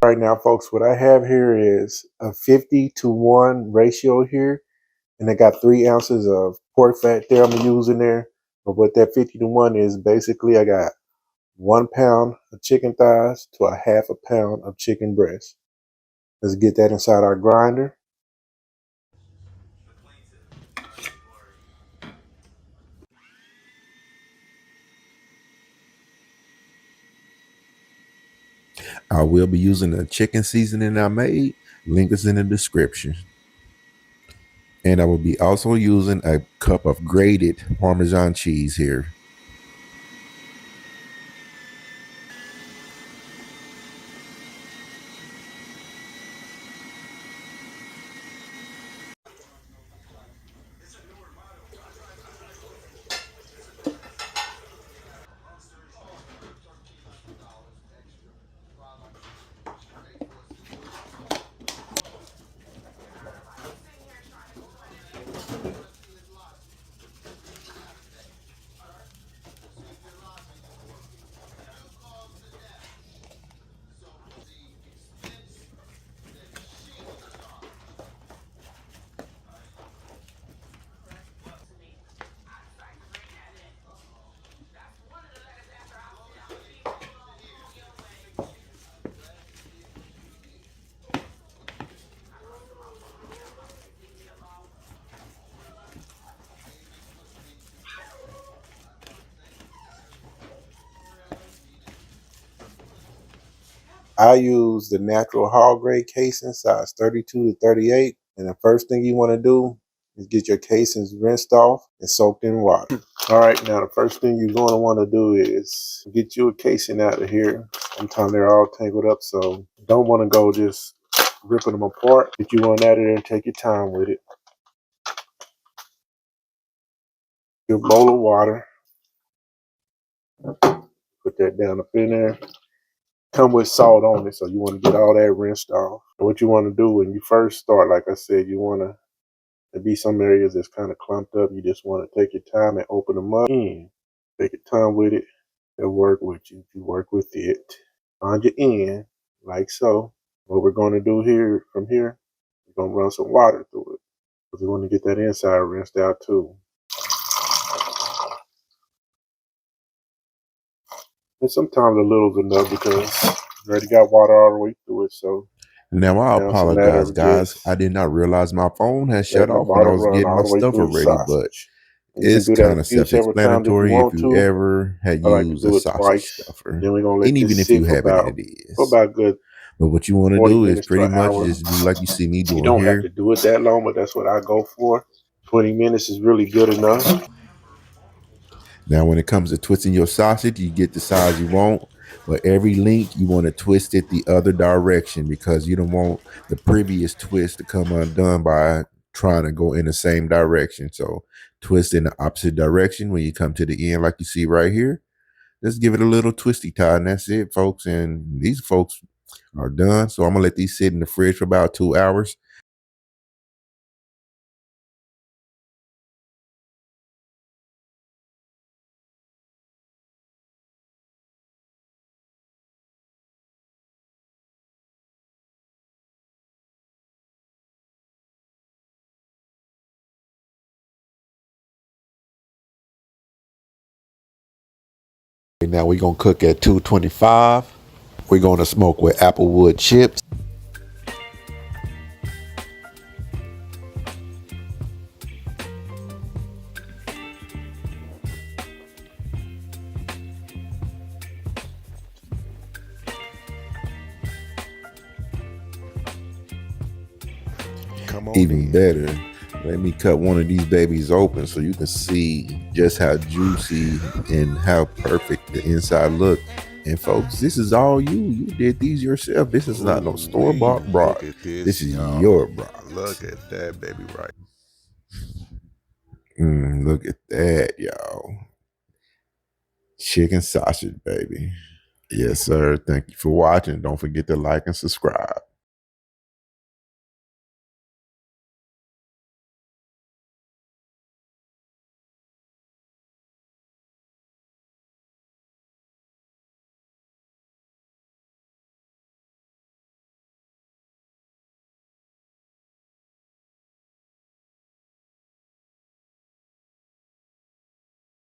All right, now, folks, what I have here is a 50-to-1 ratio here, and I got 3 ounces of pork fat there I'm using there. But what that 50-to-1 is, basically, I got 1 pound of chicken thighs to a half a pound of chicken breast. Let's get that inside our grinder. I will be using the chicken seasoning I made. Link is in the description. And I will be also using a cup of grated Parmesan cheese here. I use the natural hog grade casing, size 32 to 38. And the first thing you want to do is get your casings rinsed off and soaked in water. All right, now the first thing you're going to want to do is get you a casing out of here. Sometimes they're all tangled up, so don't want to go just ripping them apart. Get you one out of there and take your time with it. Your bowl of water. Put that down up in there. Come with salt on it, so you want to get all that rinsed off. And what you want to do when you first start, like I said, you want to, there be some areas that's kind of clumped up. You just want to take your time and open them up. And take your time with it and work with you. You work with it. Find your end, like so. What we're going to do here, from here, we're going to run some water through it, because we want to get that inside rinsed out too. And sometimes a little's enough, because you already got water all the way through it. So Now I now it's a matter apologize, of guys. just I did not realize my phone had shut letting the off when I water was run getting all my the way stuff through the ready, but sausage. And you can it's do that kind a of few, several times if you self-explanatory if want you to. ever had I like to used a do it sausage twice. stuffer, Then we're gonna let and even this if you sit for haven't, about it is. a good But what you want to 40 do is minutes to pretty an much hour. just do like you see me You doing don't have to here. do it that long, but that's what I go for. 20 minutes is really good enough. Now, when it comes to twisting your sausage, you get the size you want, but every link you want to twist it the other direction, because you don't want the previous twist to come undone by trying to go in the same direction. So twist in the opposite direction when you come to the end, like you see right here. Just give it a little twisty tie, and that's it, folks. And these folks are done. So I'm gonna let these sit in the fridge for about 2 hours. Now we're gonna cook at 225. We're gonna smoke with applewood chips. Even better, let me cut one of these babies open so you can see just how juicy and how perfect the inside look. And folks, this is all you did these yourself. This is not no store-bought brat. This is your brat. Look at that baby right. Look at that, y'all. Chicken sausage, baby. Yes, sir. Thank you for watching. Don't forget to like and subscribe.